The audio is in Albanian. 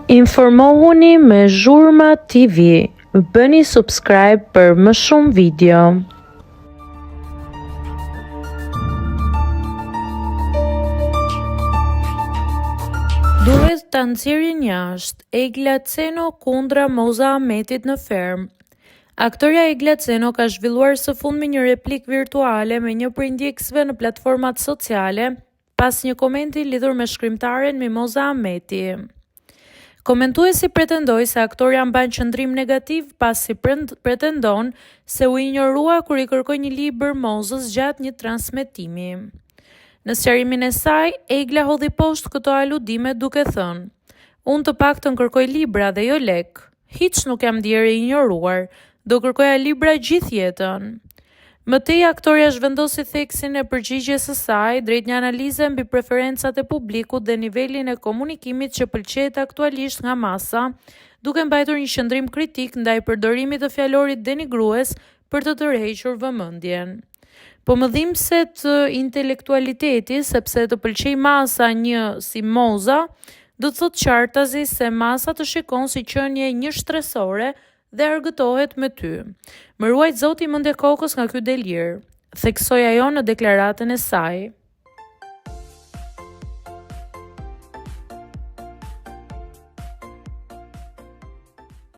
Informohuni me Zhurma TV. Bëni subscribe për më shumë video. Duhet ta nxjerrin jashtë Egla Ceno kundra Moza Ahmetit në ferm. Aktoreja Egla Ceno ka zhvilluar së fundmi një replik virtuale me një prej ndjekësve në platformat sociale pas një komenti lidhur me shkrimtaren Mimoza Ahmeti. Komentuesi pretendoi se aktoreja mban qëndrim negativ pasi pretendon se u injorua kur i kërkoi një libër Mozës gjatë një transmetimi. Në sqarimin e saj, Egla hodhi poshtë këto aludime duke thënë: "Unë të paktën kërkoj libra dhe jo lek. Hiç nuk jam ndier e injoruar. Do kërkoja libra gjithë jetën." Mëtej, aktoreja zhvendosi theksin e përgjigjes së saj drejt një analize mbi preferencat e publikut dhe nivelin e komunikimit që pëlqejet aktualisht nga masa, duke mbajtur një qëndrim kritik ndaj përdorimit të fjalorit denigrues për të tërhequr vëmendjen. Po më dhimbse të intelektualiteti, sepse të pëlqej masa një si Moza, do të thotë qartazi se masa të shikon si qenie një shtresore dhe argëtohet me ty. Më ruajt Zoti mendje kokës nga ky delir, theksoi ajo në deklaratën e saj.